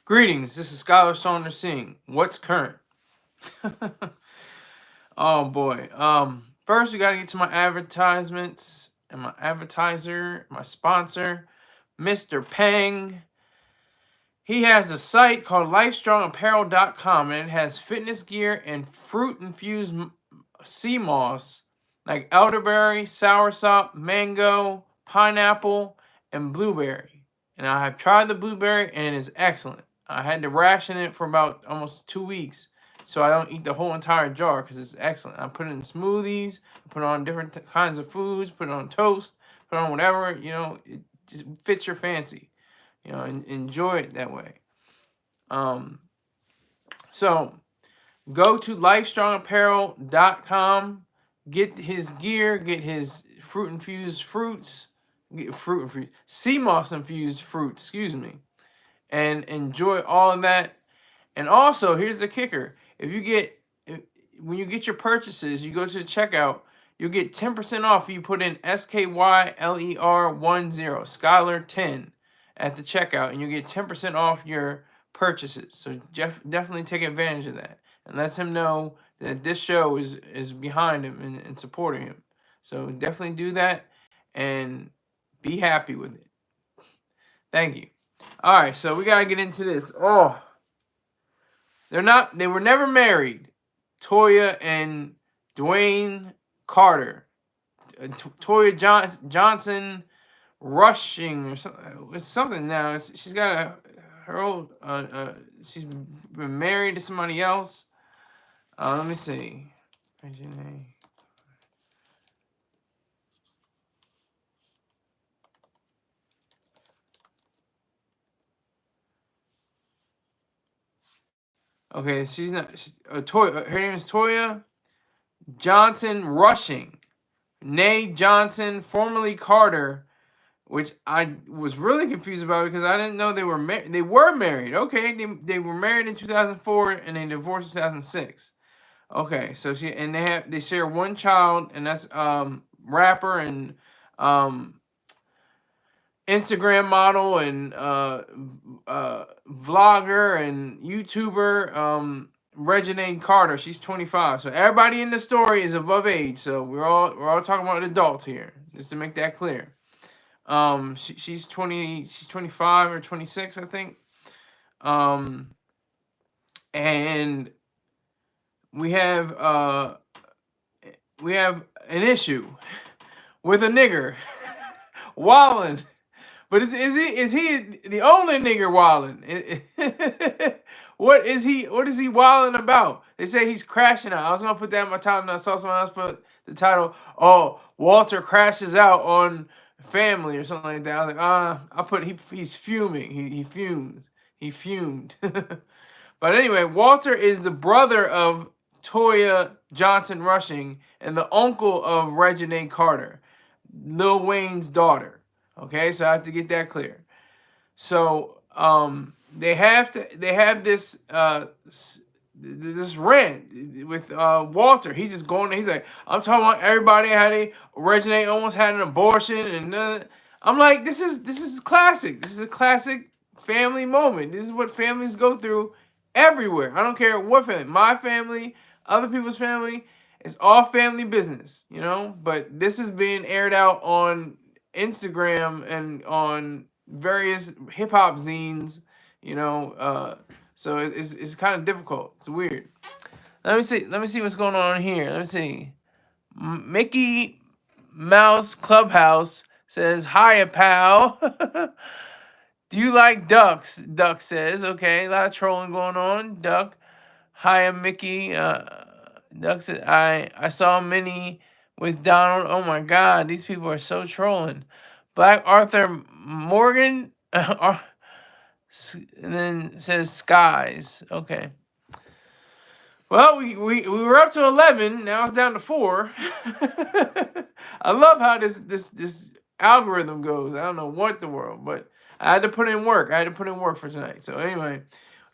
Greetings, this is Skyler Saunders saying, what's current? Oh boy. First we gotta get to my advertisements and my advertiser, my sponsor, Mr. Pang. He has a site called LifeStrongApparel.com, and it has fitness gear and fruit-infused sea moss like elderberry, soursop, mango, pineapple, and blueberry. And I have tried the blueberry, and it is excellent. I had to ration it for about almost 2 weeks, so I don't eat the whole entire jar because it's excellent. I put it in smoothies, put it on different kinds of foods, put it on toast, put it on whatever, it just fits your fancy. And enjoy it that way. So go to LifeStrongApparel.com, get his gear, get his fruit-infused fruits, sea moss-infused fruits, excuse me, and enjoy all of that. And also, here's the kicker. When you get your purchases, you go to the checkout, you'll get 10% off if you put in SKYLER10, Skyler10 at the checkout, and you get 10% off your purchases. So definitely take advantage of that, and let him know that this show is behind him and supporting him. So definitely do that and be happy with it. Thank you. All right, so we gotta get into this. Oh, they were never married. Toya and Dwayne Carter. Toya Johnson Rushing or something. It's something now. She's got her old. She's been married to somebody else. Let me see. Reginae. Okay, she's not. Toya. Her name is Toya Johnson Rushing. Nay Johnson, formerly Carter, which I was really confused about because I didn't know they were married. They were married. Okay, they were married in 2004 and they divorced in 2006. Okay, so they share one child, and that's rapper and Instagram model and vlogger and YouTuber Reginae Carter. She's 25. So everybody in the story is above age. So we're all talking about adults here, just to make that clear. She's 20. She's 25 or 26, I think. And we have an issue with a nigger wildin'. But is he the only nigger wildin'? What is he wildin' about? They say he's crashing out. I was gonna put that in my title, and I saw someone else put the title, "Oh, Walter crashes out on Family" or something like that. I was like, I put he's fuming. He fumes. He fumed. But anyway, Walter is the brother of Toya Johnson Rushing and the uncle of Reginae Carter, Lil Wayne's daughter. Okay, so I have to get that clear. So they have this rant with Walter. He's just going. He's like, I'm talking about everybody how they Reginae almost had an abortion, and I'm like, this is classic. This is a classic family moment. This is what families go through everywhere. I don't care what family, my family, other people's family. It's all family business, But this is being aired out on Instagram and on various hip hop zines, so it's kind of difficult. It's weird. Let me see what's going on here. Let me see. Mickey Mouse Clubhouse says, "Hiya, pal. Do you like ducks?" Duck says, "Okay, a lot of trolling going on." Duck, "Hiya, Mickey." Duck said, "I saw many with Donald." Oh my God, these people are so trolling. Black Arthur Morgan, and then says skies. Okay. Well, we were up to 11. Now it's down to 4. I love how this algorithm goes. I don't know what the world, but I had to put in work. I had to put in work for tonight. So anyway,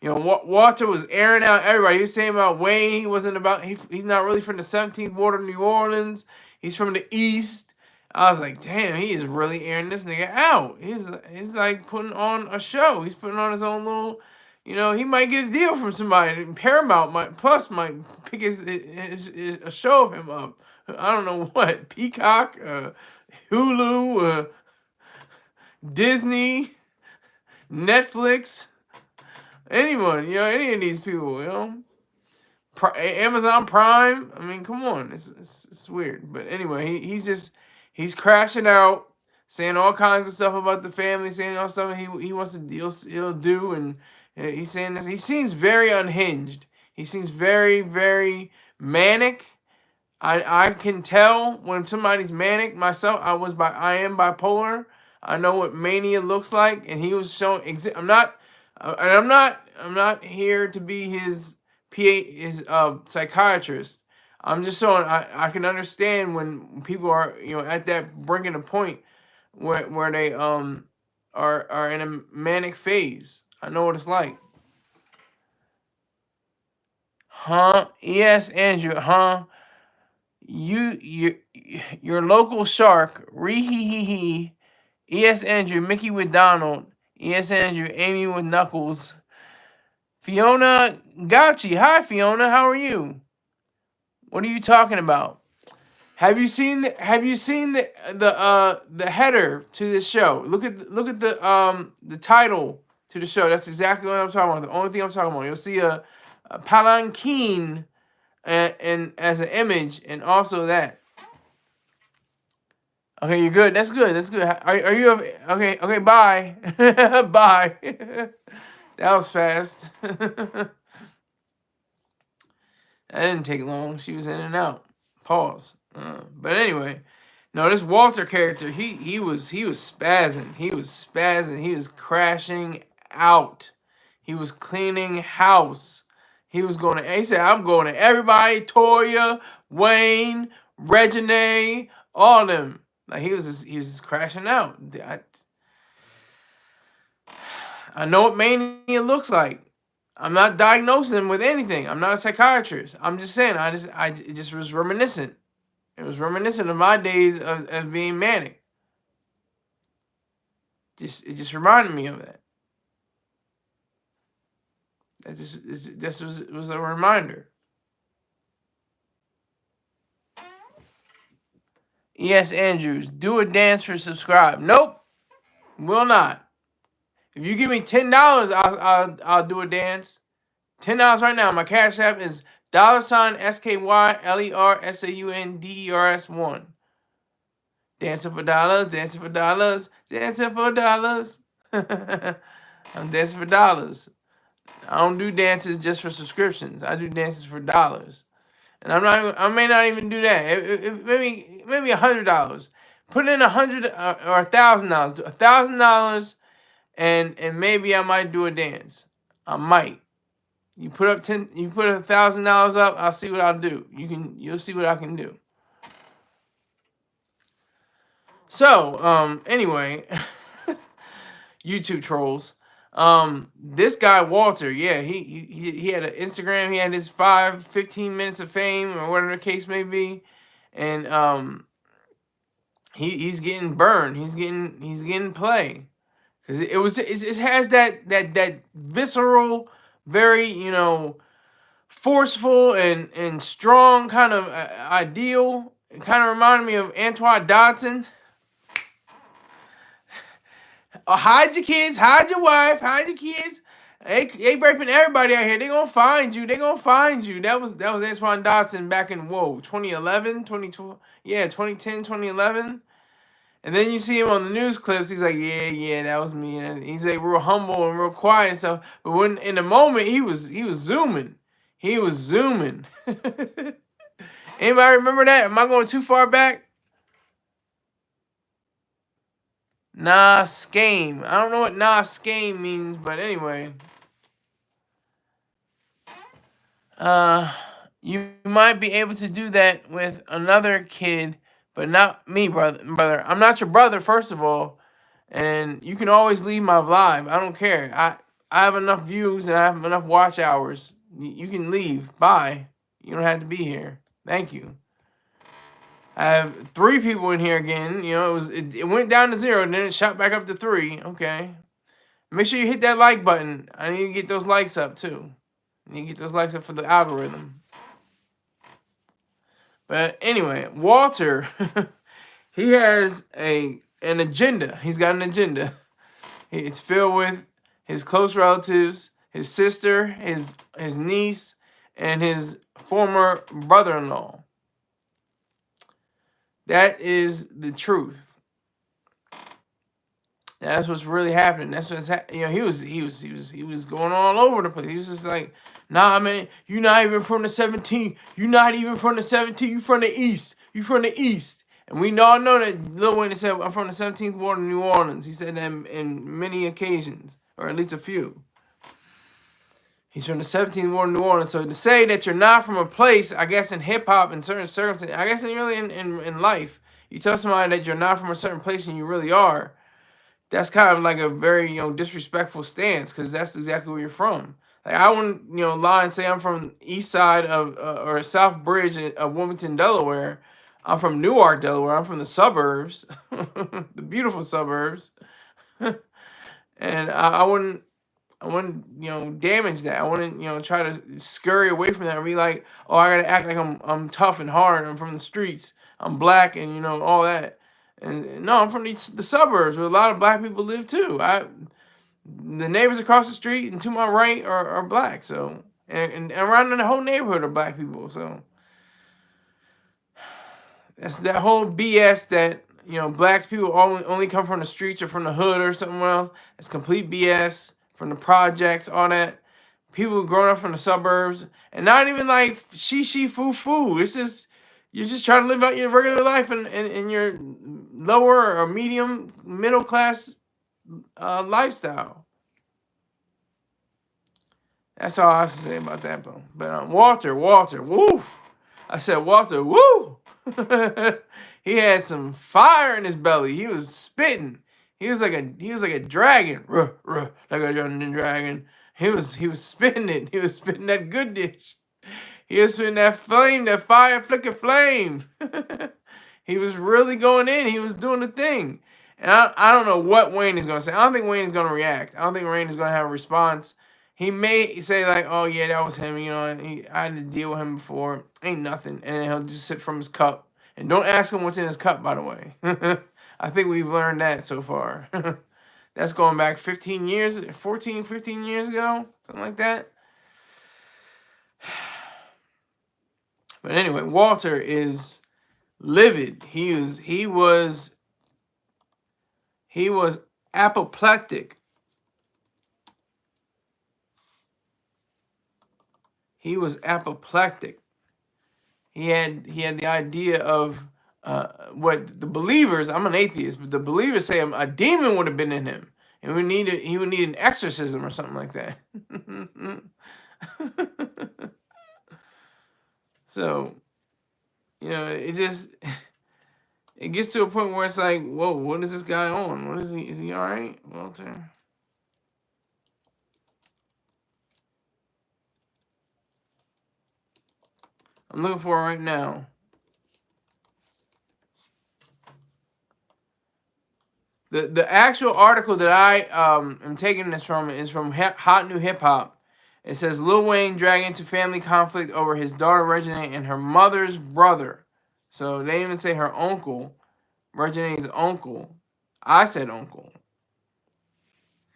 Walter was airing out everybody. He was saying about Wayne. He wasn't about. He's not really from the 17th ward of New Orleans. He's from the East. I was like, damn, he is really airing this nigga out. He's like putting on a show. He's putting on his own little, You know, he might get a deal from somebody. Paramount might pick a show of him up. I don't know what, Peacock, Hulu, Disney, Netflix, anyone. You know, any of these people. You know, Amazon Prime. I mean, come on, it's weird. But anyway, he's crashing out, saying all kinds of stuff about the family, saying all stuff he wants to he'll do, and he's saying this. He seems very unhinged. He seems very, very manic. I can tell when somebody's manic. Myself, I am bipolar. I know what mania looks like, and he was showing. I'm not here to be his psychiatrist. I'm just showing I can understand when people are, you know, at that breaking a point where they are in a manic phase. I know what it's like. Huh? Yes, Andrew. Huh? Your local shark. Ree hee hee hee. Yes, Andrew. Mickey with Donald. Yes, Andrew. Amy with Knuckles. Fiona Gotchi. Hi, Fiona. How are you? What are you talking about? Have you seen the header to this show? Look at the title to the show. That's exactly what I'm talking about. The only thing I'm talking about. You'll see a palanquin and as an image, and also that. Okay, you're good. That's good. That's good. Are you okay? Okay, bye. Bye. That was fast. That didn't take long. She was in and out. Pause. But anyway, no, this Walter character, he was spazzing. He was spazzing. He was crashing out. He was cleaning house. He said, I'm going to everybody, Toya, Wayne, Reginae, all of them. Like he was just crashing out. I know what mania looks like. I'm not diagnosing him with anything. I'm not a psychiatrist. I'm just saying, it just was reminiscent. It was reminiscent of my days of being manic. It just reminded me of that. It was a reminder. Yes, Andrews, do a dance for subscribe. Nope, will not. If you give me $10, I'll do a dance. $10 right now. My Cash App is $SKYLERSAUNDERS1. Dancing for dollars, dancing for dollars, dancing for dollars. I'm dancing for dollars. I don't do dances just for subscriptions. I do dances for dollars. And I may not even do that. Maybe $100. Put in $100 or $1,000. $1,000, and maybe I might do a dance. I might. You put $1,000 up. I'll see what I'll do. You'll see what I can do. So anyway, YouTube trolls. This guy Walter, yeah, he had an Instagram. He had his 15 minutes of fame or whatever the case may be, and he's getting burned. He's getting play because it has that visceral, very, you know, forceful and strong kind of ideal. It kind of reminded me of Antoine Dodson. Hide your kids, hide your wife, hide your kids. They raping everybody out here. They gonna find you. They gonna find you. That was Antoine Dodson back in 2011, 2012, yeah, 2010, 2011. And then you see him on the news clips. He's like, yeah, that was me. And he's like real humble and real quiet and stuff. But when in the moment he was zooming. He was zooming. Anybody remember that? Am I going too far back? Nah, scame. I don't know what nah scame means, but anyway. You might be able to do that with another kid, but not me, brother. I'm not your brother, first of all. And you can always leave my live. I don't care. I have enough views and I have enough watch hours. You can leave. Bye. You don't have to be here. Thank you. I have 3 people in here again. You know, it went down to 0, and then it shot back up to 3. Okay. Make sure you hit that like button. I need to get those likes up too. I need to get those likes up for the algorithm. But anyway, Walter, he has an agenda. He's got an agenda. It's filled with his close relatives, his sister, his niece, and his former brother-in-law. That is the truth. That's what's really happening. That's what's he was going all over the place. He was just like, nah, man, you're not even from the 17th. You're not even from the 17th. You from the East. You from the East. And we all know that Lil Wayne said, I'm from the 17th ward of New Orleans. He said that in many occasions, or at least a few. He's from the 17th ward of New Orleans. So to say that you're not from a place, I guess in hip-hop, in certain circumstances, I guess really in life, you tell somebody that you're not from a certain place and you really are, that's kind of like a very, disrespectful stance, because that's exactly where you're from. Like, I wouldn't, lie and say I'm from east side of, or South Bridge of Wilmington, Delaware. I'm from Newark, Delaware. I'm from the suburbs, the beautiful suburbs. And I wouldn't, damage that. I wouldn't, try to scurry away from that and be like, oh, I gotta act like I'm tough and hard. I'm from the streets. I'm black and, all that. And no, I'm from the suburbs where a lot of black people live too. The neighbors across the street and to my right are black. So and around in the whole neighborhood are black people. So that's that whole BS that black people only come from the streets or from the hood or something else. It's complete BS. From the projects, all that. People growing up from the suburbs, and not even like she foo. It's just you're just trying to live out your regular life in your lower or medium middle class lifestyle. That's all I have to say about that, bro. But Walter, woo! I said Walter, woo! He had some fire in his belly. He was spitting. He was like a dragon, like a young dragon. He was spitting it. He was spitting that good dish. He was spitting that flame, that fire flicker flame. He was really going in. He was doing the thing. And I don't know what Wayne is going to say. I don't think Wayne is going to react. I don't think Wayne is going to have a response. He may say like, oh yeah, that was him. I had to deal with him before. Ain't nothing. And then he'll just sip from his cup. And don't ask him what's in his cup, by the way. I think we've learned that so far. That's going back 15 years ago, something like that. But anyway, Walter is livid. He was apoplectic. He was apoplectic. He had the idea of what the believers, I'm an atheist, but the believers say a demon would have been in him. And he would need an exorcism or something like that. So, it gets to a point where it's like, whoa, what is this guy on? What is he? Is he all right, Walter? I'm looking for it right now. The actual article that I am taking this from is from Hot New Hip Hop. It says Lil Wayne dragged into family conflict over his daughter Reginae and her mother's brother. So they even say her uncle, Reginae's uncle. I said uncle.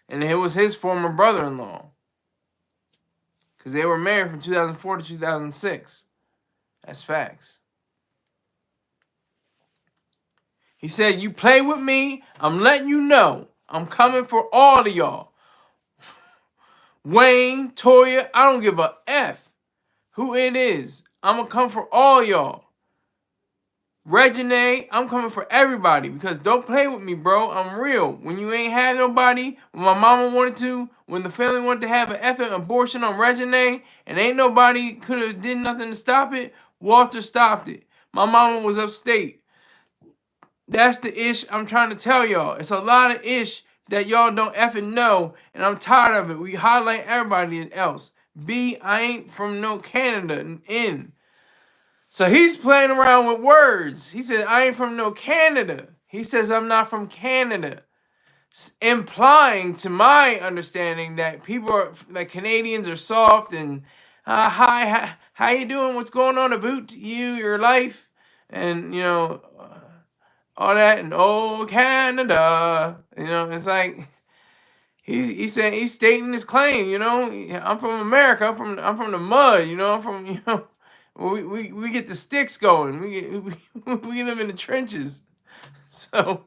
And it was his former brother-in-law. Because they were married from 2004 to 2006. That's facts. He said, you play with me, I'm letting you know. I'm coming for all of y'all. Wayne, Toya, I don't give a F who it is. I'm going to come for all y'all. Reginae, I'm coming for everybody. Because don't play with me, bro. I'm real. When you ain't had nobody, when my mama wanted to, when the family wanted to have an effing abortion on Reginae, and ain't nobody could have did nothing to stop it, Walter stopped it. My mama was upstate. That's the ish I'm trying to tell y'all. It's a lot of ish that y'all don't effing know, and I'm tired of it. We highlight everybody else. B, I ain't from no Canada. N. So he's playing around with words. He said, I ain't from no Canada. He says, I'm not from Canada. implying, to my understanding, that people are like Canadians are soft and hi, how you doing? What's going on about you, your life, and all that, and oh Canada, it's like he's saying, he's stating his claim. I'm from America. I'm from the mud. I'm from we get the sticks going. We live in the trenches. So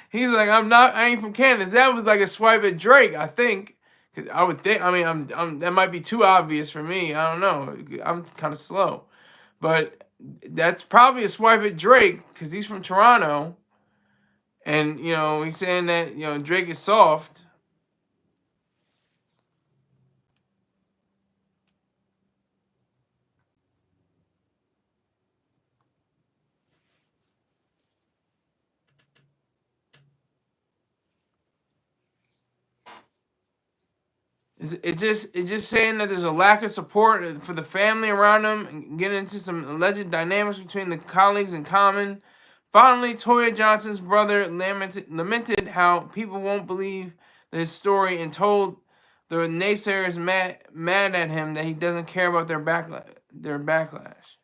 he's like, I ain't from Canada. That was like a swipe at Drake, I think. 'Cause I would think. I mean, that might be too obvious for me. I don't know. I'm kind of slow, but that's probably a swipe at Drake because he's from Toronto, and he's saying that Drake is soft. It's just saying that there's a lack of support for the family around him, and getting into some alleged dynamics between the colleagues in common. Finally, Toya Johnson's brother lamented how people won't believe his story and told the naysayers mad at him that he doesn't care about their backlash.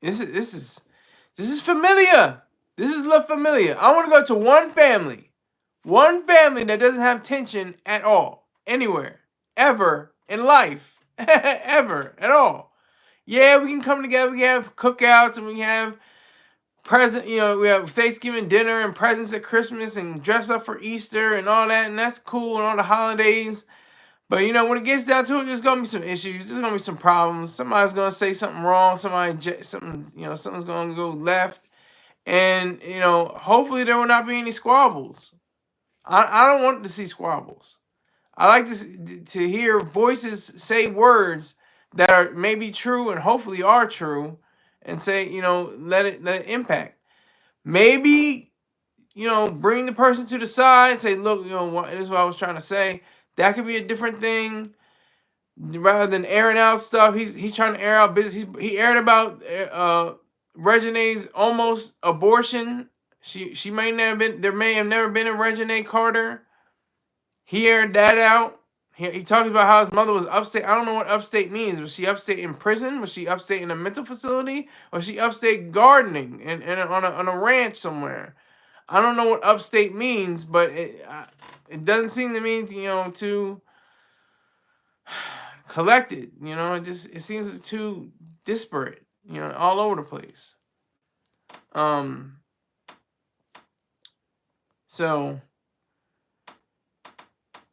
This is familiar. This is La Familia. I want to go to one family that doesn't have tension at all, anywhere, ever in life, ever at all. Yeah, we can come together. We can have cookouts and we have we have Thanksgiving dinner and presents at Christmas and dress up for Easter and all that, and that's cool and all the holidays. But when it gets down to it, there's gonna be some issues. There's gonna be some problems. Somebody's gonna say something wrong. Something's gonna go left, and hopefully there will not be any squabbles. I don't want to see squabbles. I like to hear voices say words that are maybe true and hopefully are true, and say let it impact. Maybe bring the person to the side and say, look, this is what I was trying to say. That could be a different thing. Rather than airing out stuff, he's trying to air out business. He aired about Reginae's almost abortion. She may never been. There may have never been a Reginae Carter. He aired that out. He talked about how his mother was upstate. I don't know what upstate means. Was she upstate in prison? Was she upstate in a mental facility? Or was she upstate gardening and on a ranch somewhere? I don't know what upstate means, but it doesn't seem to mean too collected. It seems too disparate. All over the place. So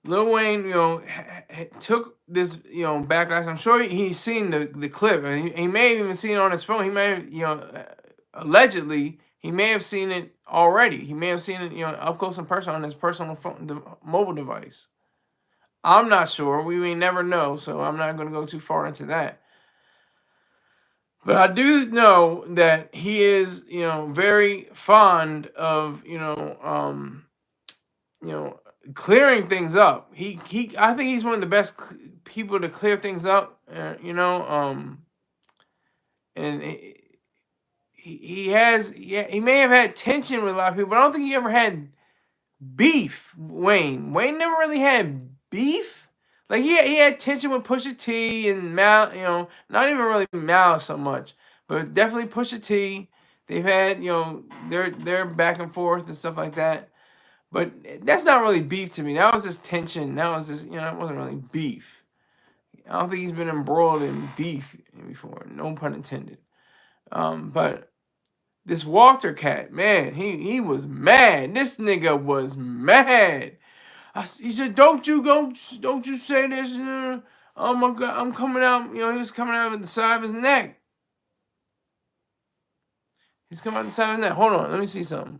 Lil Wayne, took this, backlash. I'm sure he's seen the clip, and he may have even seen it on his phone. He may have, allegedly, he may have seen it already. He may have seen it, up close and personal on his personal phone, mobile device. I'm not sure. We may never know, so I'm not going to go too far into that. But I do know that he is, very fond of, clearing things up. I think he's one of the best people to clear things up. And he may have had tension with a lot of people, but I don't think he ever had beef. Wayne never really had beef. Like he had tension with Pusha T and Mal, not even really Mal so much, but definitely Pusha T. They've had, their back and forth and stuff like that. But that's not really beef to me. That was just tension. That was just, it wasn't really beef. I don't think he's been embroiled in beef before. No pun intended. But this Walter cat, man, he was mad. This nigga was mad. He said, "Don't you say this? Oh my God, I'm coming out." He was coming out of the side of his neck. He's coming out the side of his neck. Hold on, let me see something.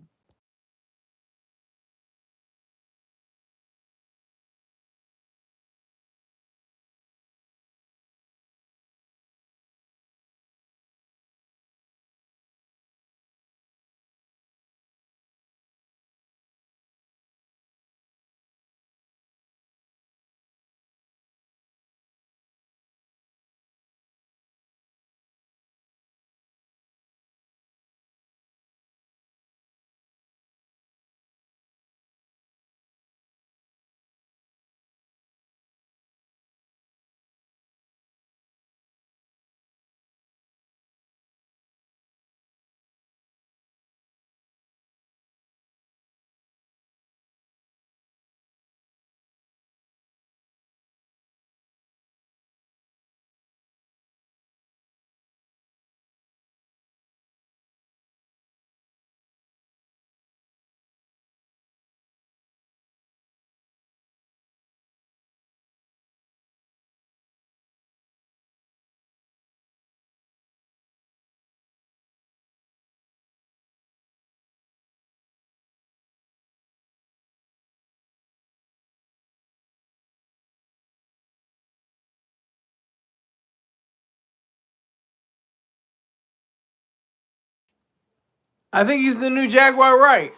I think he's the new Jaguar Wright.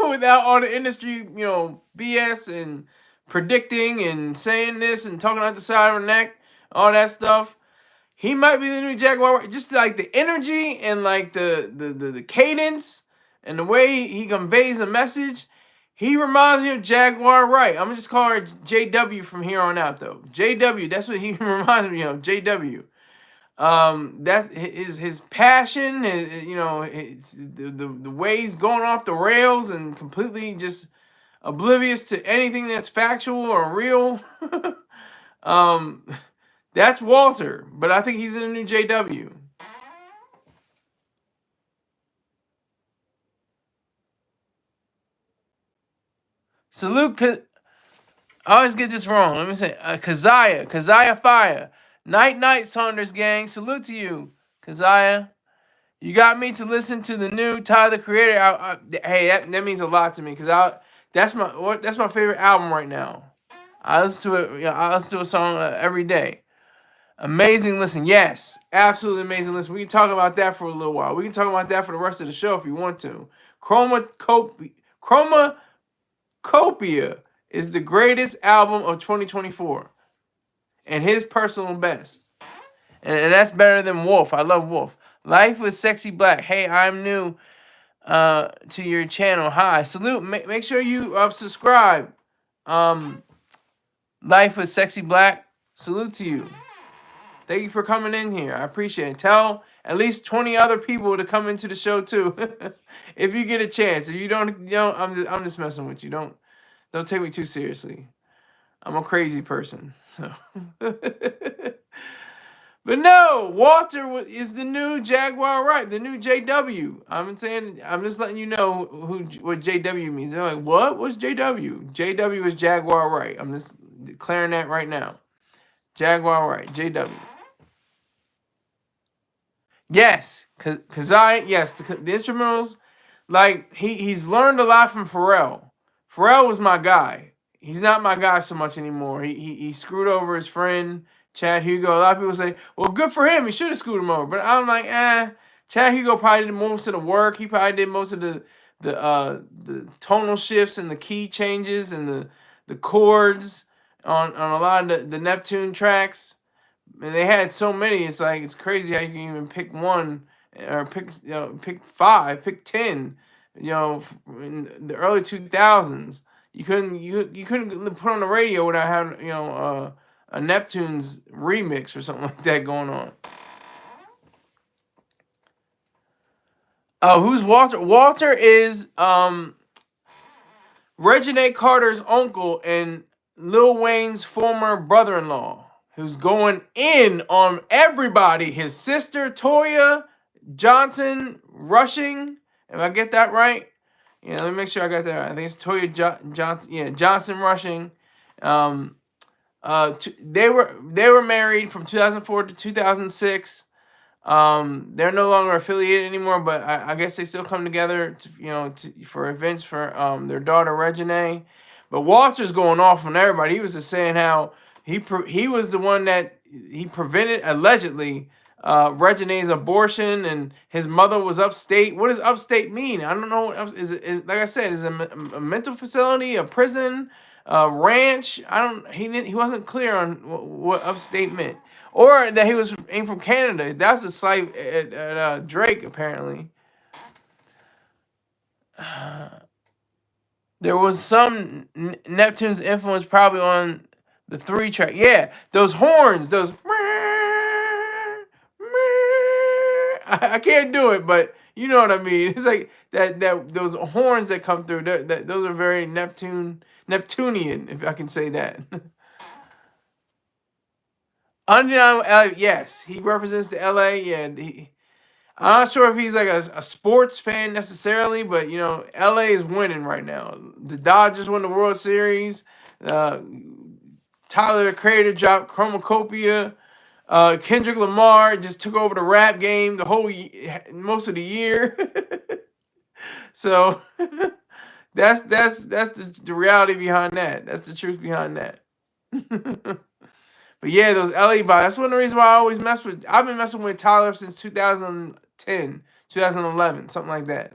Without all the industry, BS and predicting and saying this and talking out the side of her neck, all that stuff. He might be the new Jaguar Wright. Just like the energy and like the cadence and the way he conveys a message. He reminds me of Jaguar Wright. I'm gonna just call her JW from here on out, though. JW, that's what he reminds me of. JW. That's his passion. The way he's going off the rails and completely just oblivious to anything that's factual or real. That's Walter, but I think he's in the new JW. Salute. I always get this wrong. Let me say, Keziah Fire. Night, Saunders gang. Salute to you, Keziah. You got me to listen to the new Tyler the Creator. Hey, that means a lot to me because that's my favorite album right now. I listen to it. I listen to a song every day. Amazing listen. Yes, absolutely amazing listen. We can talk about that for a little while. We can talk about that for the rest of the show if you want to. Chromacopia is the greatest album of 2024 and his personal best. And that's better than Wolf. I love Wolf. Life with Sexy Black. Hey, I'm new to your channel. Hi. Salute. Make sure you subscribe. Life with Sexy Black. Salute to you. Thank you for coming in here. I appreciate it. Tell at least 20 other people to come into the show too. If you get a chance. If you don't, I'm just messing with you. Don't take me too seriously. I'm a crazy person. So But no, Walter is the new Jaguar Wright, the new JW. I'm just letting you know what JW means. They're like, what? What's JW? JW is Jaguar Wright. I'm just declaring that right now. Jaguar Wright, JW. Yes, the instrumentals, like he's learned a lot from Pharrell. Pharrell was my guy. He's not my guy so much anymore. He screwed over his friend Chad Hugo. A lot of people say, well, good for him. He should have screwed him over. But I'm like, Chad Hugo probably did most of the work. He probably did most of the tonal shifts and the key changes and the chords on a lot of the Neptune tracks. And they had so many. It's like it's crazy how you can even pick one or pick 5, pick 10. In the early 2000s, you couldn't put on the radio without having a Neptune's remix or something like that going on. Oh, who's Walter? Walter is Reginae Carter's uncle and Lil Wayne's former brother-in-law, who's going in on everybody. His sister, Toya Johnson Rushing. If I get that right. Yeah, let me make sure I got that right. I think it's Toya Johnson. Yeah, Johnson Rushing. They were married from 2004 to 2006. They're no longer affiliated anymore, but I guess they still come together for events for their daughter Reginae. But Walter's going off on everybody. He was just saying how he was the one that he prevented allegedly Reginae's abortion, and his mother was upstate. What does upstate mean? I don't know. Is like I said, is it a mental facility, a prison, a ranch? He wasn't clear on what upstate meant, or that he was aimed from Canada. That's a slight at Drake apparently. There was some Neptune's influence probably on the 3 track. Yeah, those horns, those. I can't do it, but you know what I mean. It's like that those horns that come through. Those are very Neptunian, if I can say that. Undeniable, yes, he represents the LA. Yeah, I'm not sure if he's like a sports fan necessarily, but LA is winning right now. The Dodgers won the World Series. Tyler the Creator dropped Chromacopia. Kendrick Lamar just took over the rap game most of the year. So that's the reality behind that. That's the truth behind that. But yeah, those LA vibes. That's one of the reasons why I always I've been messing with Tyler since 2010, 2011, something like that.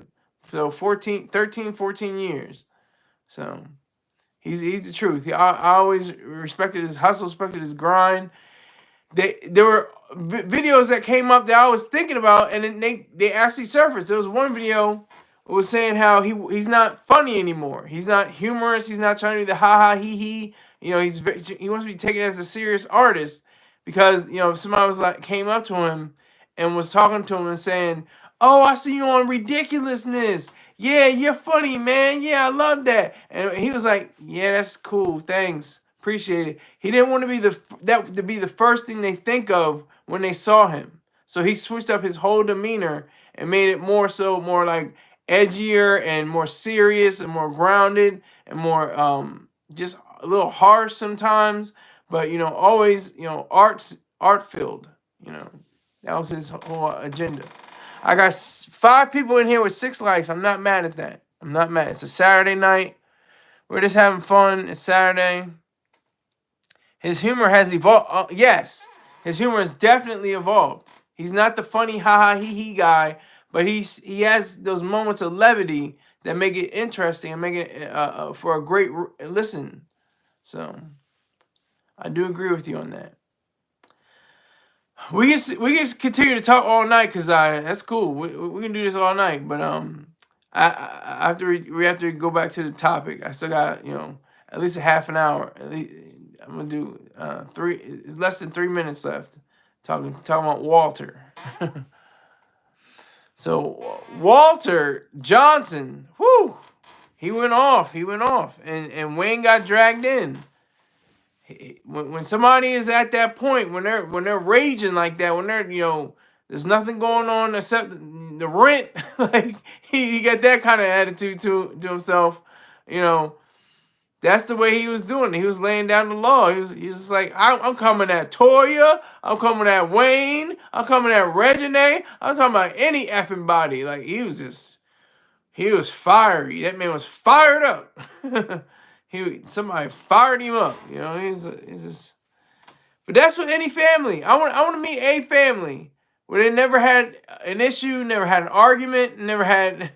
So 13, 14 years. So he's the truth. I always respected his hustle, respected his grind. There were videos that came up that I was thinking about, and then they actually surfaced. There was one video that was saying how he's not funny anymore. He's not humorous. He's not trying to do the ha ha he he. You know, he wants to be taken as a serious artist because somebody was like came up to him and was talking to him and saying, "Oh, I see you on Ridiculousness. Yeah, you're funny, man. Yeah, I love that." And he was like, "Yeah, that's cool. Thanks. Appreciate it." He didn't want to be the first thing they think of when they saw him. So he switched up his whole demeanor and made it more like edgier and more serious and more grounded and more just a little harsh sometimes, but always art filled. That was his whole agenda. I got 5 people in here with 6 likes. I'm not mad at that. I'm not mad. It's a Saturday night. We're just having fun. It's Saturday. His humor has evolved. Yes, his humor has definitely evolved. He's not the funny ha ha he he guy, but he has those moments of levity that make it interesting and make it for a great listen. So I do agree with you on that. We can continue to talk all night because that's cool. We can do this all night, but I have to we have to go back to the topic. I still got at least a half an hour. At least, I'm gonna do less than 3 minutes left. Talking about Walter. So Walter Johnson, whoo, he went off, and Wayne got dragged in. When somebody is at that point, when they're raging like that, when they're there's nothing going on except the rent, like he got that kind of attitude to himself, That's the way he was doing it. He was laying down the law. He was just like, I'm coming at Toya. I'm coming at Wayne. I'm coming at Reginae. I'm talking about any effing body. Like he was fiery. That man was fired up. Somebody fired him up. He's just. But that's with any family. I want to meet a family where they never had an issue, never had an argument, never had.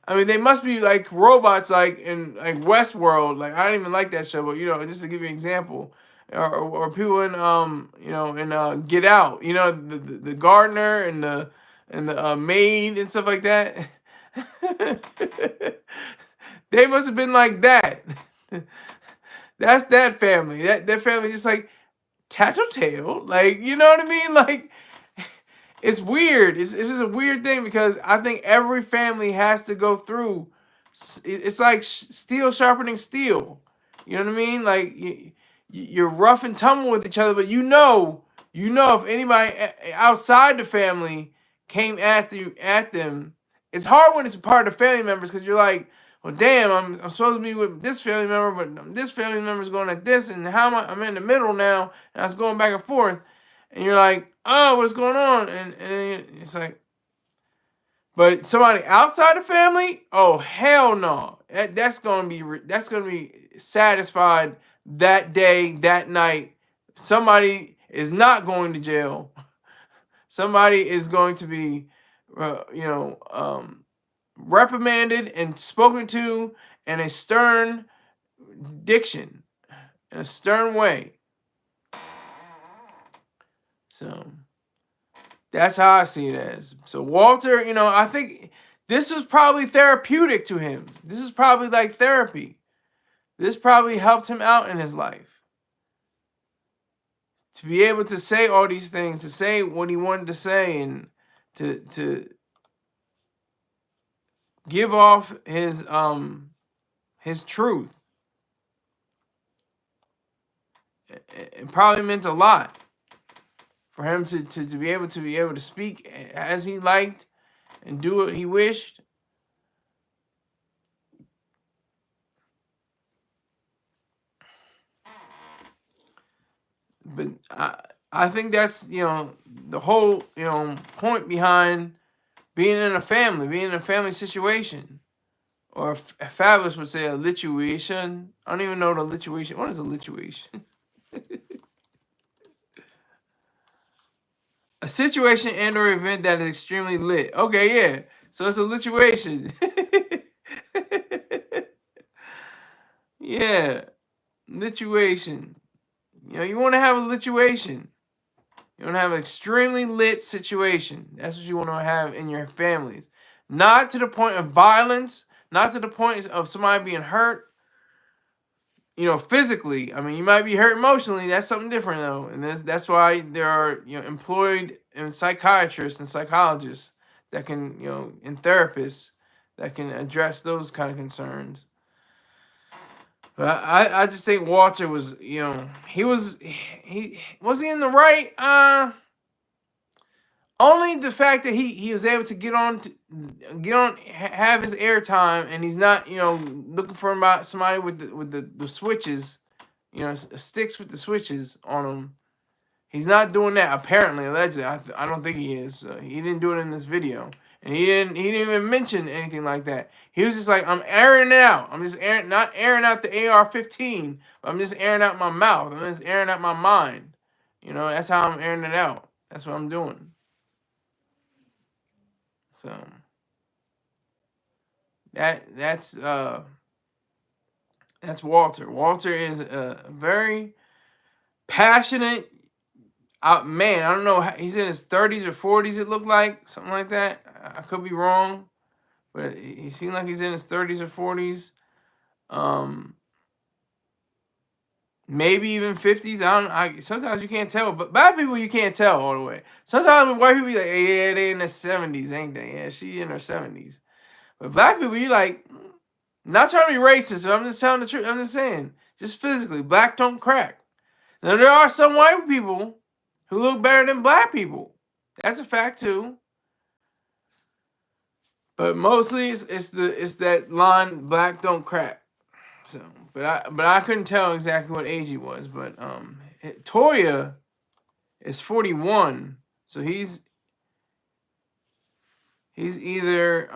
I mean, they must be like robots, like in like Westworld. Like I don't even like that show, but just to give you an example, or people in in Get Out. The gardener and the maid and stuff like that. They must have been like that. That's that family. That family just like tattletale. Like you know what I mean? Like. It's weird. It's just a weird thing because I think every family has to go through. It's like steel sharpening steel. You know what I mean? Like you're rough and tumble with each other, but you know if anybody outside the family came at them, it's hard when it's a part of the family members because you're like, well, damn, I'm supposed to be with this family member, but this family member's going at this, and how am I'm in the middle now, and I was going back and forth. And you're like, oh, what's going on? And it's like, but somebody outside the family, oh hell no, that's gonna be satisfied that day, that night. Somebody is not going to jail. Somebody is going to be, reprimanded and spoken to in a stern diction, in a stern way. So that's how I see it as. So Walter, I think this was probably therapeutic to him. This is probably like therapy. This probably helped him out in his life. To be able to say all these things, to say what he wanted to say, and to give off his truth. It probably meant a lot. For him to be able to speak as he liked and do what he wished. But I think that's the whole point behind being in a family situation, or Fabulous would say a lituation. I don't even know the lituation. What is a lituation? A situation and or event that is extremely lit. Okay, yeah. So it's a lituation. Yeah, lituation. You know, you want to have a lituation. You want to have an extremely lit situation. That's what you want to have in your families. Not to the point of violence, not to the point of somebody being hurt, you know, physically. I mean, you might be hurt emotionally. That's something different, though. And that's why there are, you know, employed psychiatrists and psychologists that can, you know, and therapists that can address those kind of concerns. But I just think Walter was, you know, he was he in the right. Only the fact that he was able to get on, have his airtime, and he's not, you know, looking for somebody with the switches, you know, sticks with the switches on him. He's not doing that, apparently, allegedly. I don't think he is. He didn't do it in this video, and he didn't even mention anything like that. He was just like, I'm airing it out. I'm just not airing out the AR-15. I'm just airing out my mouth. I'm just airing out my mind. You know, that's how I'm airing it out. That's what I'm doing. So that's Walter. Walter is a very passionate man. I don't know. He's in his 30s or 40s. It looked like something like that. I could be wrong, but he seemed like he's in his 30s or 40s. Maybe even 50s. Sometimes you can't tell, but black people you can't tell all the way. Sometimes with white people, you like, hey, yeah, they in their 70s, ain't they? Yeah, she in her 70s. But black people, you like, not trying to be racist, but I'm just telling the truth. I'm just saying, just physically, black don't crack. Now there are some white people who look better than black people. That's a fact too. But mostly it's that line, black don't crack. So, but I couldn't tell exactly what age he was. But Toya is 41, so he's either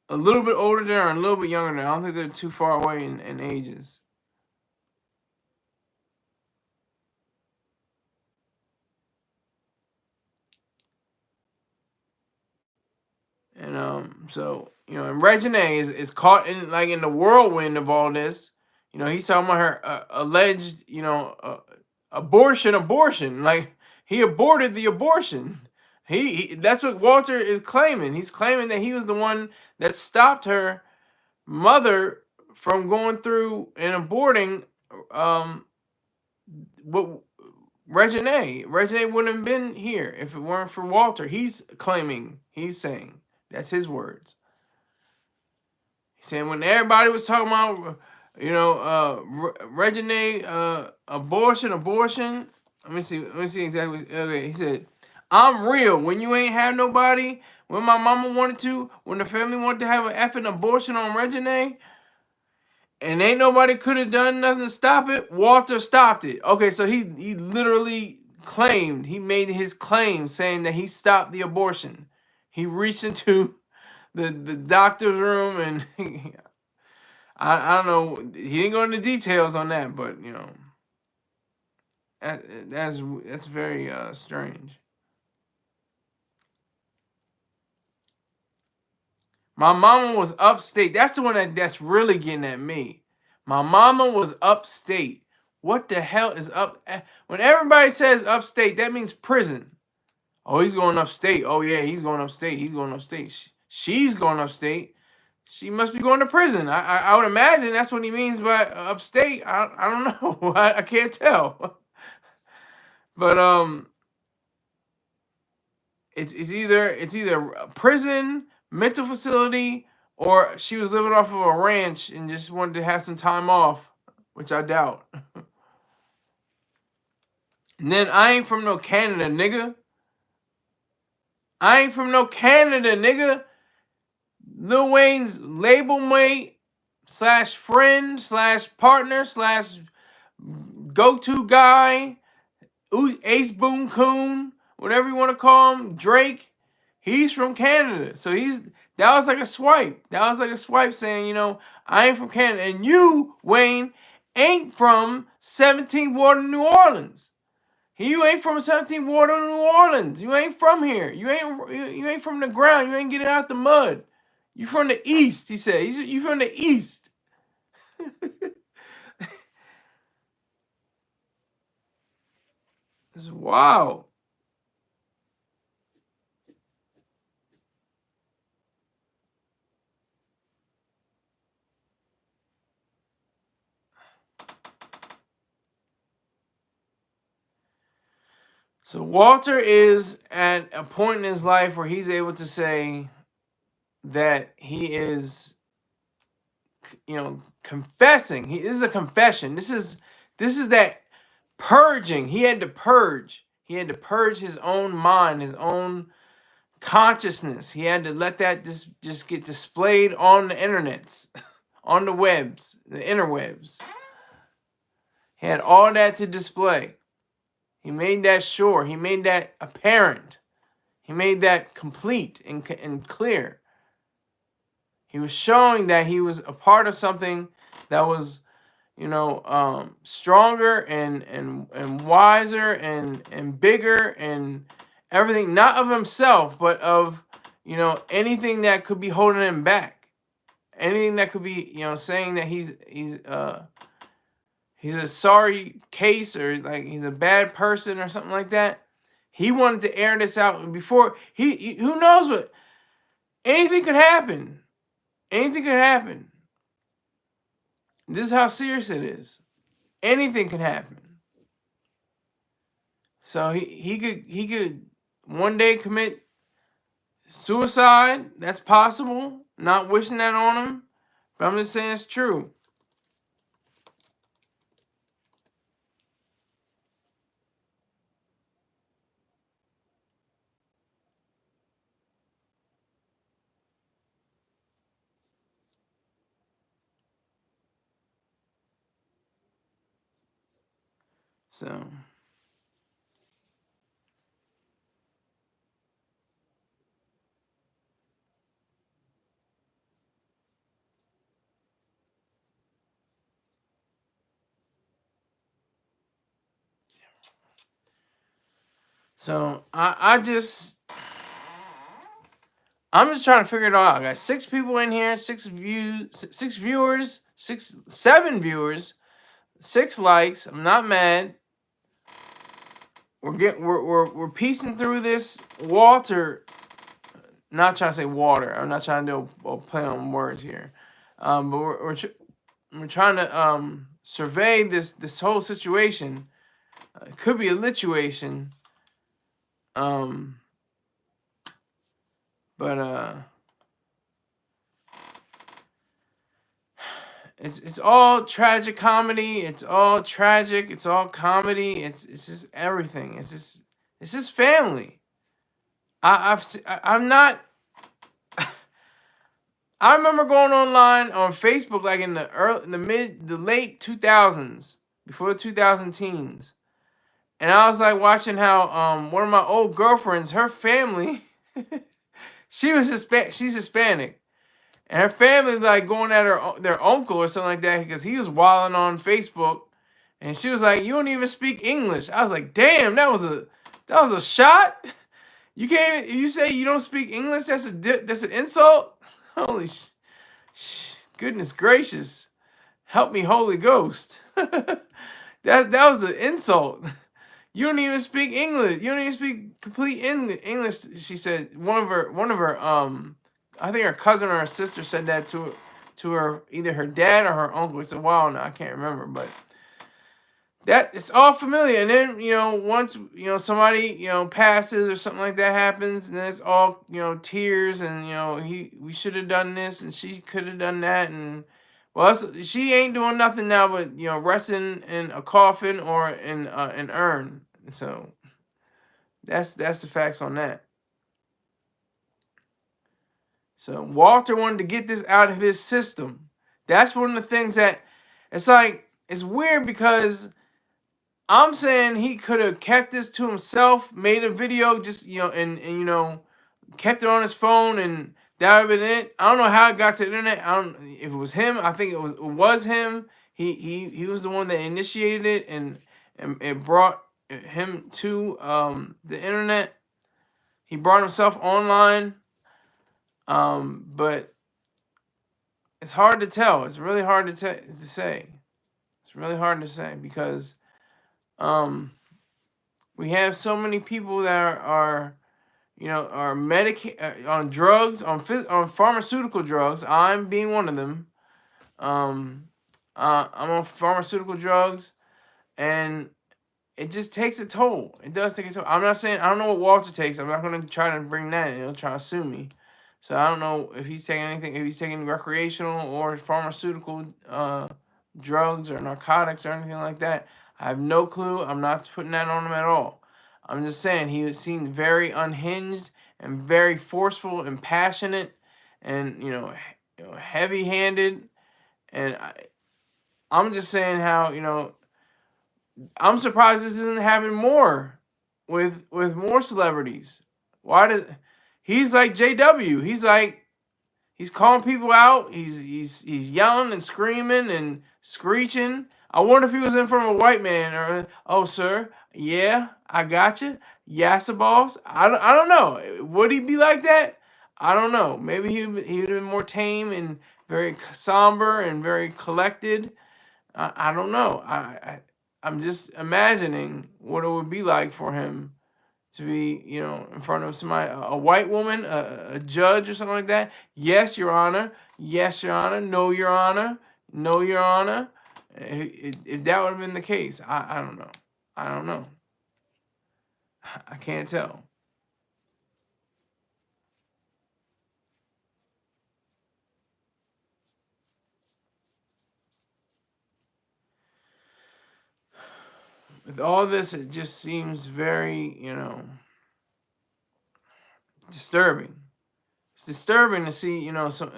a little bit older than or a little bit younger than. I don't think they're too far away in ages. And so, you know, and Reginae is caught in the whirlwind of all this. You know, he's talking about her alleged, you know, abortion. Like, he aborted the abortion. That's what Walter is claiming. He's claiming that he was the one that stopped her mother from going through and aborting what Reginae. Reginae wouldn't have been here if it weren't for Walter. He's saying. That's his words. He's saying when everybody was talking about, you know, Reginae, abortion. Let me see exactly. Okay, he said, I'm real. When you ain't have nobody, when my mama wanted to, when the family wanted to have an effing abortion on Reginae, and ain't nobody could have done nothing to stop it, Walter stopped it. Okay, so he literally claimed, he made his claim saying that he stopped the abortion. He reached into the doctor's room and I don't know. He didn't go into details on that, but you know, that's very strange. My mama was upstate. That's the one that's really getting at me. My mama was upstate. What the hell is up? When everybody says upstate, that means prison. Oh, he's going upstate. Oh yeah, he's going upstate. He's going upstate. She's going upstate. She must be going to prison. I would imagine that's what he means by upstate. I don't know. I can't tell. But it's either a prison, mental facility, or she was living off of a ranch and just wanted to have some time off, which I doubt. And then I ain't from no Canada, nigga. I ain't from no Canada, nigga. Lil Wayne's label mate / friend / partner / go-to guy, Ace Boon Coon, whatever you want to call him, Drake, he's from Canada. So that was like a swipe. That was like a swipe saying, you know, I ain't from Canada. And you, Wayne, ain't from 17th Ward in New Orleans. You ain't from 17th Ward of New Orleans. You ain't from here. You ain't from the ground. You ain't getting out the mud. You from the East, he said. You from the East. It's wild. So Walter is at a point in his life where he's able to say that he is, confessing. This is a confession. This is that purging. He had to purge. He had to purge his own mind, his own consciousness. He had to let that just get displayed on the internets, on the webs, the interwebs. He had all that to display. He made that sure. He made that apparent. He made that complete and clear. He was showing that he was a part of something that was, stronger and wiser and bigger and everything, not of himself, but of, anything that could be holding him back. Anything that could be, saying that he's a sorry case or like he's a bad person or something like that. He wanted to air this out before who knows what, anything could happen. Anything could happen. This is how serious it is. Anything can happen. So he could one day commit suicide. That's possible. Not wishing that on him, but I'm just saying it's true. So I'm just trying to figure it all out. I got 6 people in here, 6 viewers, 7 viewers, 6 likes. I'm not mad. We're piecing through this. Walter, not trying to say water. I'm not trying to do a play on words here. But we're trying to survey this whole situation. It could be a lituation. But it's all tragic comedy. It's all tragic. It's all comedy. It's just everything. It's just family. I'm not. I remember going online on Facebook like in the late 2000s, before the 2000 teens, and I was like watching how one of my old girlfriends, her family, she's Hispanic, and her family like going at their uncle or something like that because he was wilding on Facebook, and she was like, "You don't even speak English." I was like, "Damn, that was a shot." You can't even, you say you don't speak English. That's an insult. Holy goodness gracious, help me, Holy Ghost. that was an insult. You don't even speak English. You don't even speak complete English. She said one of her I think her cousin or her sister said that to her, either her dad or her uncle. It's a while now, I can't remember, but that it's all familiar. And then once somebody passes or something like that happens, and then it's all tears and we should have done this and she could have done that, and well, she ain't doing nothing now but resting in a coffin or in an urn. So that's the facts on that. So Walter wanted to get this out of his system. That's one of the things that it's weird because I'm saying he could have kept this to himself, made a video, just and kept it on his phone, and that would have been it. I don't know how it got to the internet. I don't if it was him. I think it was him. He was the one that initiated it, and it brought him to the internet. He brought himself online, but it's hard to tell. It's really hard to say. It's really hard to say because we have so many people that are on drugs, on pharmaceutical drugs. I'm being one of them. I'm on pharmaceutical drugs, and it just takes a toll. It does take a toll. I'm not saying, I don't know what Walter takes. I'm not going to try to bring that in. He'll try to sue me. So I don't know if he's taking anything, if he's taking recreational or pharmaceutical drugs or narcotics or anything like that. I have no clue. I'm not putting that on him at all. I'm just saying he seemed very unhinged and very forceful and passionate and, heavy-handed. And I'm just saying how, I'm surprised this isn't happening more with more celebrities. He's like JW? He's calling people out. He's yelling and screaming and screeching. I wonder if he was in front of a white man or, oh sir, yeah, I got you. Yes, boss. I don't know. Would he be like that? I don't know. Maybe he'd have been more tame and very somber and very collected. I don't know. I'm just imagining what it would be like for him to be, in front of somebody, a white woman, a judge or something like that. Yes, Your Honor. Yes, Your Honor. No, Your Honor. No, Your Honor. If that would have been the case, I don't know. I don't know. I can't tell. With all this, it just seems very, disturbing. It's disturbing to see,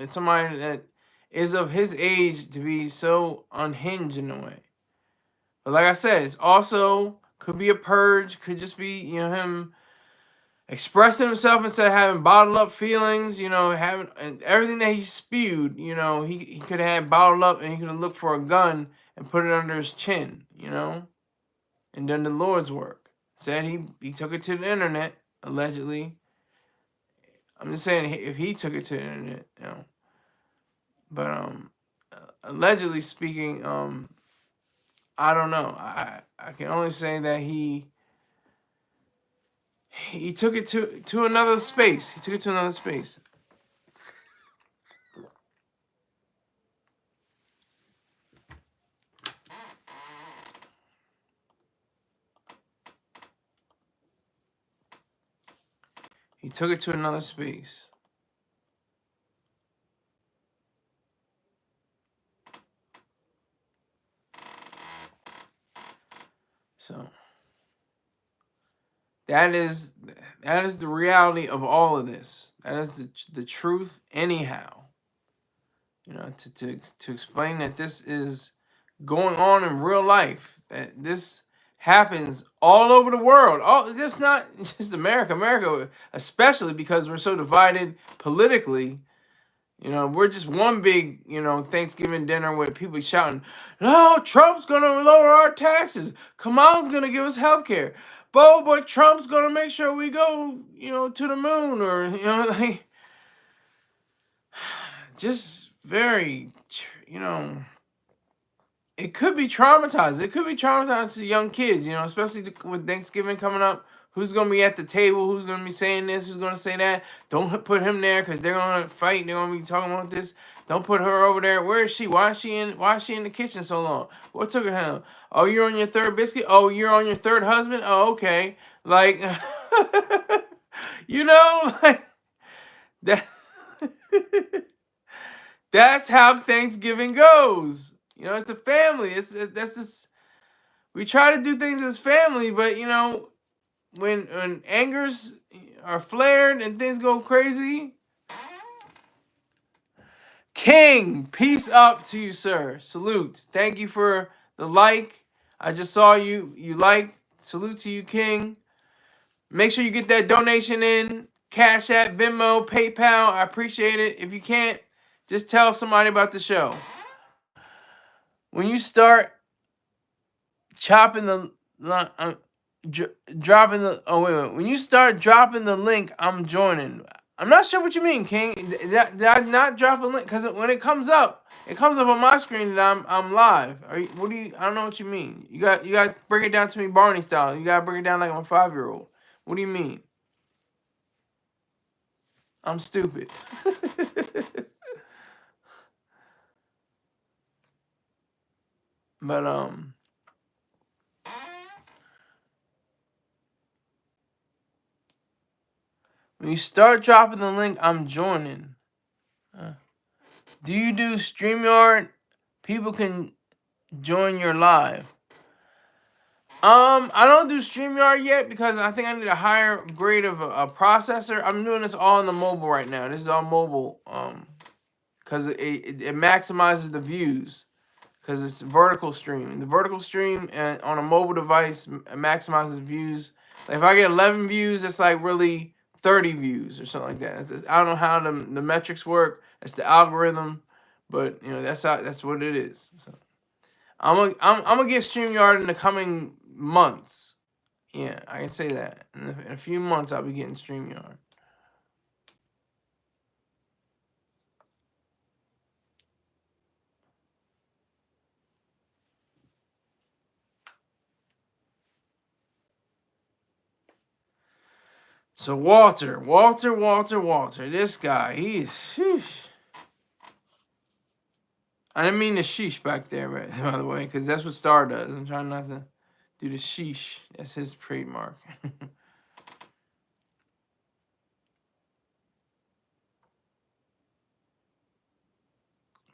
somebody that is of his age to be so unhinged in a way. But like I said, it's also could be a purge, could just be, him expressing himself instead of having bottled up feelings, having and everything that he spewed, he could have had bottled up and he could have looked for a gun and put it under his chin, and done the Lord's work. Said he took it to the internet, allegedly. I'm just saying if he took it to the internet, But allegedly speaking, I don't know. I can only say that he took it to another space. He took it to another space. He took it to another space. So that is the reality of all of this. That is the truth anyhow. To explain that this is going on in real life, that this happens all over the world. It's not just America. America especially because we're so divided politically. We're just one big, Thanksgiving dinner with people shouting, no, Trump's going to lower our taxes. Kamala's going to give us health care. But Trump's going to make sure we go, to the moon or, just very, it could be traumatized. It could be traumatized to young kids, especially with Thanksgiving coming up. Who's going to be at the table? Who's going to be saying this? Who's going to say that? Don't put him there because they're going to fight. They're going to be talking about this. Don't put her over there. Where is she? Why is she in the kitchen so long? What took her home? Oh, you're on your third biscuit? Oh, you're on your third husband? Oh, okay. Like, like that. That's how Thanksgiving goes. It's a family. That's this. We try to do things as family, but when angers are flared and things go crazy. King, peace up to you, sir. Salute. Thank you for the like. I just saw you liked. Salute to you, King. Make sure you get that donation in. Cash App, Venmo, PayPal. I appreciate it. If you can't, just tell somebody about the show. When you start chopping dropping the. Oh wait. When you start dropping the link, I'm joining. I'm not sure what you mean, King. Did I not drop a link? Because when it comes up on my screen that I'm live. What do you? I don't know what you mean. You got to break it down to me, Barney style. You got to break it down like I'm a 5-year-old. What do you mean? I'm stupid. But when you start dropping the link, I'm joining. Do you do StreamYard? People can join your live. I don't do StreamYard yet because I think I need a higher grade of a processor. I'm doing this all on the mobile right now. This is all mobile. Because it maximizes the views. Because it's vertical stream. The vertical stream on a mobile device maximizes views. Like if I get 11 views, it's like really 30 views or something like that. I don't know how the metrics work. It's the algorithm, but you know that's what it is. So I'm gonna get StreamYard in the coming months. Yeah, I can say that. In a few months, I'll be getting StreamYard. So Walter, this guy, he's sheesh. I didn't mean the sheesh back there, by the way, because that's what Star does. I'm trying not to do the sheesh. That's his trademark.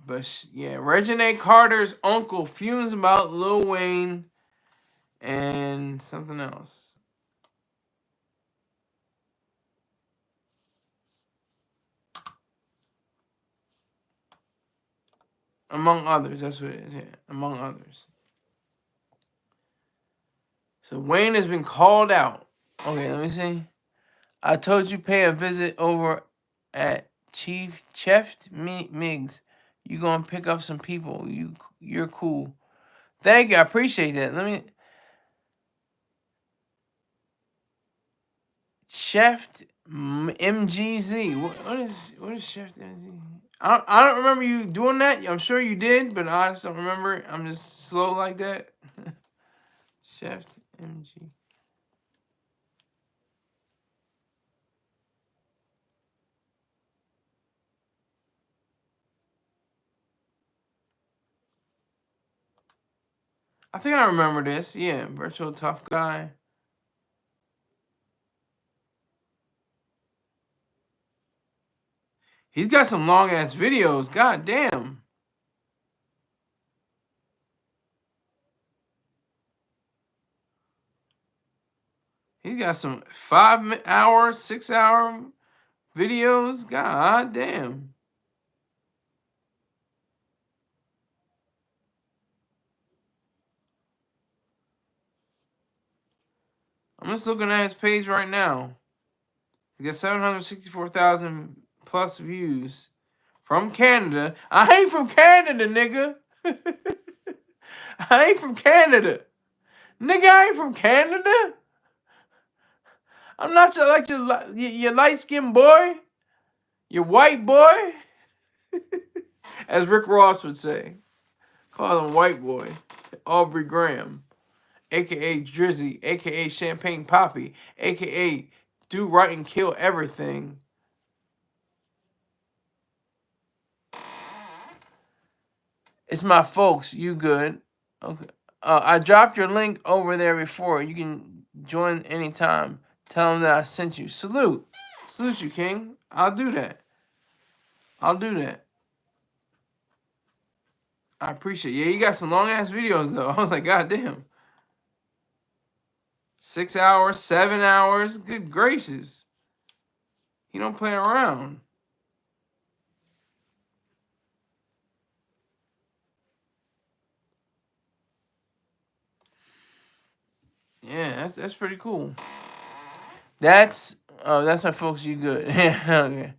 But yeah, Reginae Carter's uncle fumes about Lil Wayne and something else. Among others, that's what it is. Yeah, among others. So Wayne has been called out. Okay, let me see. I told you pay a visit over at Chief Miggs. You gonna pick up some people. You're cool. Thank you. I appreciate that. Let me. Chef MGZ. What is Chef MGZ? I don't remember you doing that. I'm sure you did, but I just don't remember it. I'm just slow like that. Chef MG. I think I remember this. Yeah, virtual tough guy. He's got some long ass videos. God damn. He's got some 5-hour, 6-hour videos. God damn. I'm just looking at his page right now. He's got 764,000 plus views from Canada. I ain't from Canada, nigga. I ain't from Canada. Nigga, I ain't from Canada. I'm not like your light-skinned boy. Your white boy. As Rick Ross would say. Call him white boy. Aubrey Graham. A.K.A. Drizzy. A.K.A. Champagne Poppy. A.K.A. Do right and kill everything. It's my folks. You good? Okay. I dropped your link over there before. You can join anytime. Tell them that I sent you. Salute. Salute you, King. I'll do that. I'll do that. I appreciate it. Yeah, you got some long-ass videos, though. I was like, God damn. 6 hours, 7 hours. Good gracious. He don't play around. Yeah, that's pretty cool. That's my folks. You good? Yeah. Okay.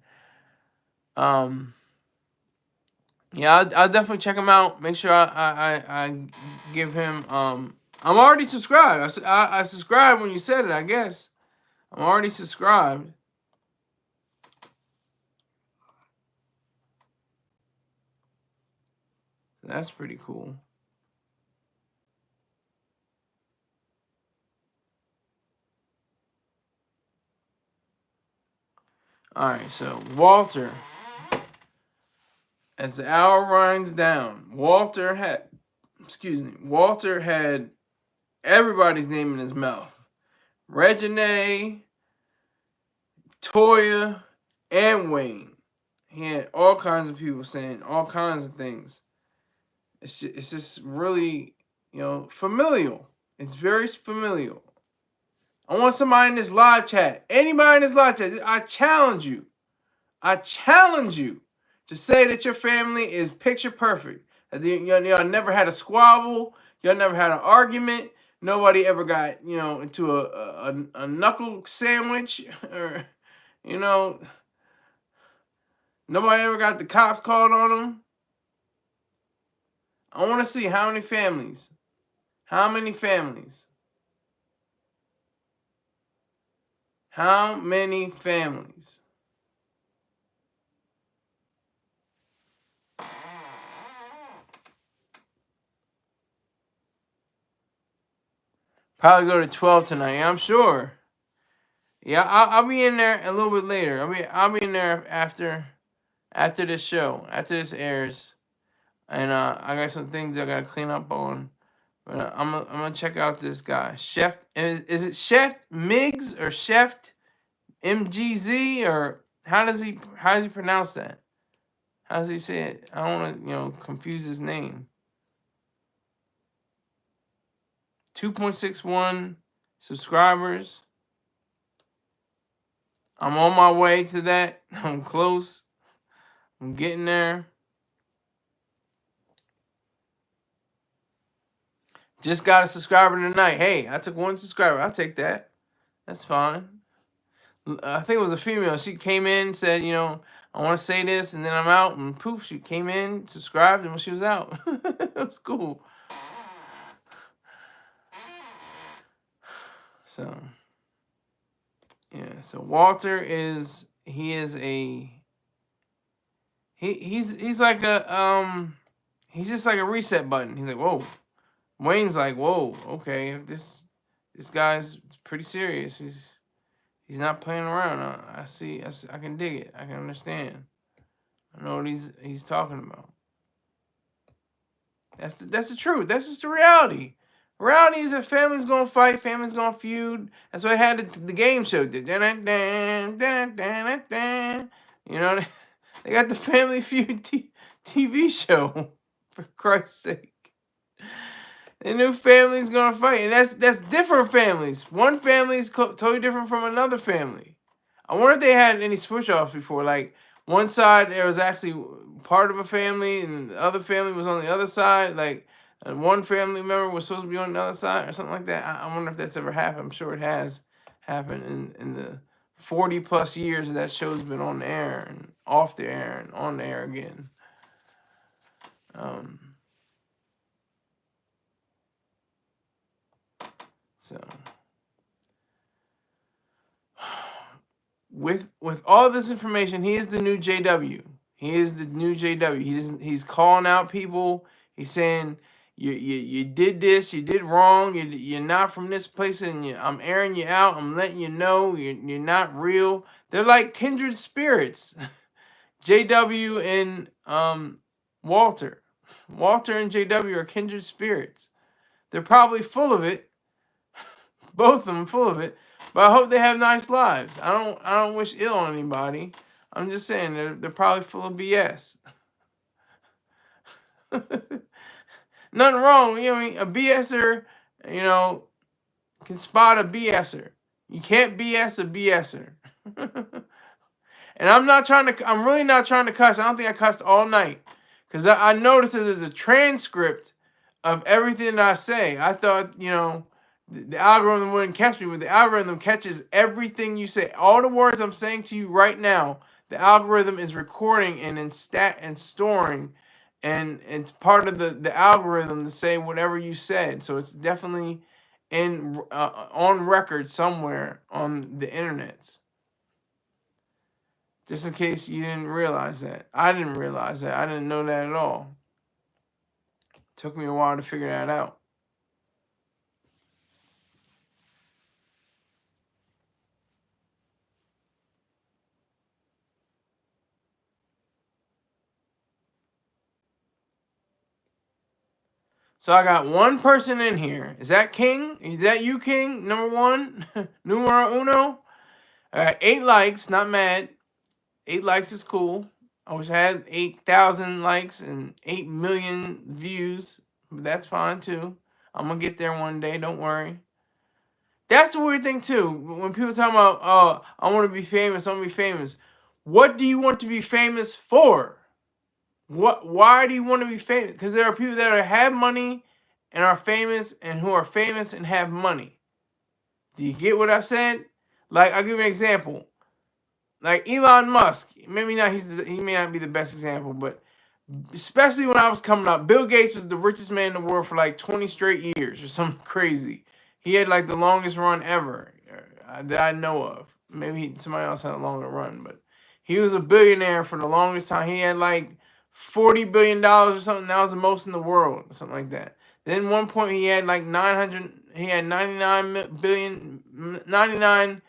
Yeah, I'll definitely check him out. Make sure I give him I'm already subscribed. I subscribed when you said it, I guess. I'm already subscribed. That's pretty cool. Alright, so Walter. As the hour runs down, Walter had everybody's name in his mouth. Reginae, Toya, and Wayne. He had all kinds of people saying all kinds of things. It's just really, familial. It's very familial. I want somebody in this live chat. Anybody in this live chat, I challenge you. I challenge you to say that your family is picture perfect. That y'all never had a squabble. Y'all never had an argument. Nobody ever got, into a knuckle sandwich. Or, nobody ever got the cops called on them. I want to see how many families. How many families? How many families? Probably go to 12 tonight, I'm sure. Yeah, I'll be in there a little bit later. I'll be in there after this show, after this airs. And I got some things I gotta clean up on. But I'm gonna check out this guy. Chef, is it Chef Miggs or Chef MGZ, or how does he pronounce that? How does he say it? I don't wanna, confuse his name. 2.61 subscribers. I'm on my way to that. I'm close. I'm getting there. Just got a subscriber tonight. Hey, I took 1 subscriber. I'll take that. That's fine. I think it was a female. She came in, said, I want to say this, and then I'm out, and poof, she came in, subscribed, and she was out. It was cool. So, yeah. So Walter is he's like a he's just like a reset button. He's like, whoa. Wayne's like, whoa, okay, if this guy's pretty serious. He's not playing around. I see. I can dig it. I can understand. I know what he's talking about. That's the truth. That's just the reality. Reality is that family's gonna fight, family's gonna feud. That's why I had the game show. They got the Family Feud TV show. For Christ's sake. The new family's gonna fight, and that's different families. One family's totally different from another family. I wonder if they had any switch offs before. Like one side there was actually part of a family, and the other family was on the other side. Like one family member was supposed to be on the other side, or something like that. I wonder if that's ever happened. I'm sure it has happened in the 40+ years that show's been on the air and off the air and on the air again. So, with all this information, he is the new JW. He is the new JW. He's calling out people. He's saying you did this, you did wrong. You're not from this place, and I'm airing you out. I'm letting you know you're not real. They're like kindred spirits. JW and Walter. Walter and JW are kindred spirits. They're probably full of it. Both of them full of it, but I hope they have nice lives. I don't wish ill on anybody. I'm just saying they're probably full of BS. Nothing wrong. A BSer, can spot a BSer. You can't BS a BSer. And I'm really not trying to cuss. I don't think I cussed all night. Because I noticed that there's a transcript of everything that I say. I thought, the algorithm wouldn't catch me, but the algorithm catches everything you say. All the words I'm saying to you right now, the algorithm is recording and storing and it's part of the algorithm to say whatever you said. So it's definitely in on record somewhere on the internets. Just in case you didn't realize that. I didn't realize that. I didn't know that at all. Took me a while to figure that out. So I got one person in here. Is that King? Is that you, King? Number one? Numero uno? I got 8 likes. Not mad. 8 likes is cool. I wish I had 8,000 likes and 8 million views. But that's fine too. I'm going to get there one day. Don't worry. That's the weird thing too. When people talk about, oh, I want to be famous. I want to be famous. What do you want to be famous for? Why do you want to be famous? Because there are people that have money and are famous, and who are famous and have money. Do you get what I said? Like, I'll give you an example. Like Elon Musk. Maybe not. He may not be the best example, but especially when I was coming up, Bill Gates was the richest man in the world for like 20 straight years or something crazy. He had like the longest run ever that I know of. Maybe somebody else had a longer run, but he was a billionaire for the longest time. He had like $40 billion or something. That was the most in the world, or something like that. Then at one point he had like 900. He had 99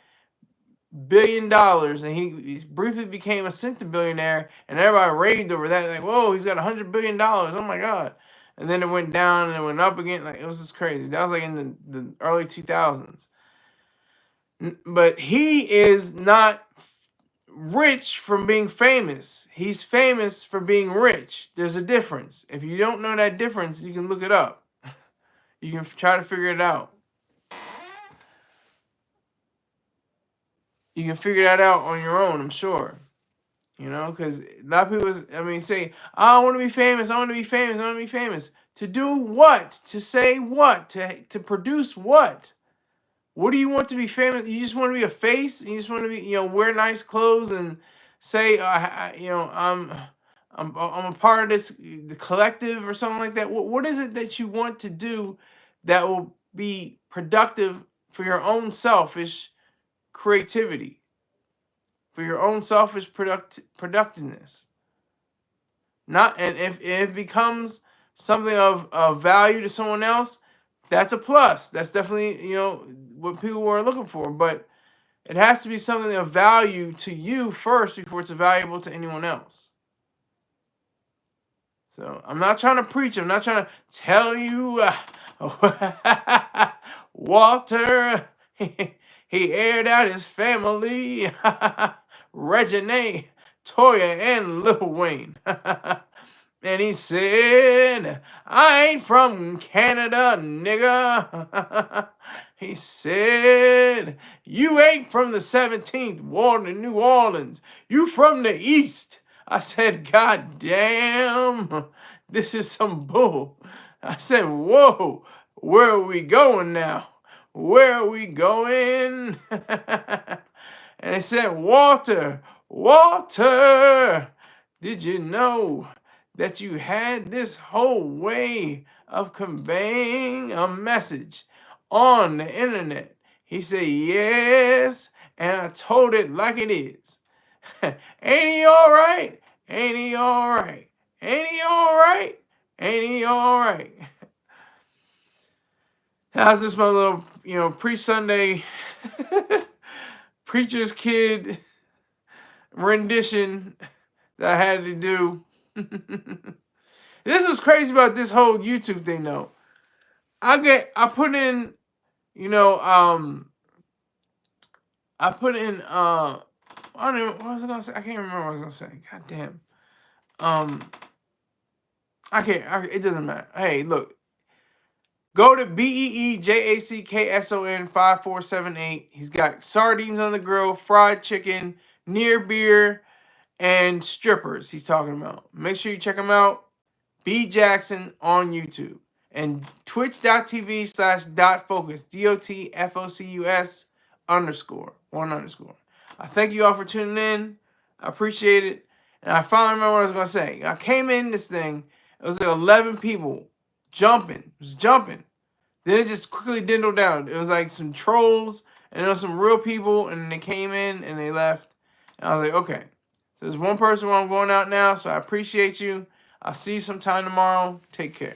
billion dollars, and he briefly became a centibillionaire, and everybody raved over that. Like, whoa, he's got $100 billion. Oh my god! And then it went down and it went up again. Like, it was just crazy. That was like in the early 2000s. But he is not rich from being famous. He's famous for being rich. There's a difference. If you don't know that difference, you can look it up. You can try to figure it out. You can figure that out on your own, I'm sure. You know, because a lot of people, say, oh, I want to be famous, I want to be famous, I want to be famous. To do what? To say what? To produce what? What do you want to be famous? You just want to be a face? You just want to be, wear nice clothes and say, I'm a part of the collective or something like that? What is it that you want to do that will be productive for your own selfish creativity, for your own selfish productiveness? And if it becomes something of value to someone else, that's a plus. That's definitely, what people are looking for. But it has to be something of value to you first before it's valuable to anyone else. So I'm not trying to preach. I'm not trying to tell you, Walter, he aired out his family, Reginae, Toya, and Lil Wayne. And he said, I ain't from Canada, nigga. He said, you ain't from the 17th Ward in New Orleans. You from the East. I said, God damn, this is some bull. I said, whoa, where are we going now? Where are we going? And they said, Walter, did you know that you had this whole way of conveying a message on the internet? He said, yes, and I told it like it is. Ain't he all right? Ain't he all right? Ain't he all right? Ain't he all right? How's this my little, pre-Sunday preacher's kid rendition that I had to do? This was crazy about this whole YouTube thing, though. I put in, I put in, I don't know, what was I gonna say? I can't remember what I was gonna say. God damn. It doesn't matter. Hey, look. Go to BEEJACKSON 5478. He's got sardines on the grill, fried chicken, near beer, and strippers he's talking about. Make sure you check him out. B Jackson on YouTube. And twitch.tv/.focus. DOTFOCUS _1_. I thank you all for tuning in. I appreciate it. And I finally remember what I was going to say. I came in this thing, It was like 11 people jumping. It was jumping. Then it just quickly dwindled down. It was like some trolls and there was some real people, and they came in and they left. And I was like, okay. So there's one person where I'm going out now, so I appreciate you. I'll see you sometime tomorrow. Take care.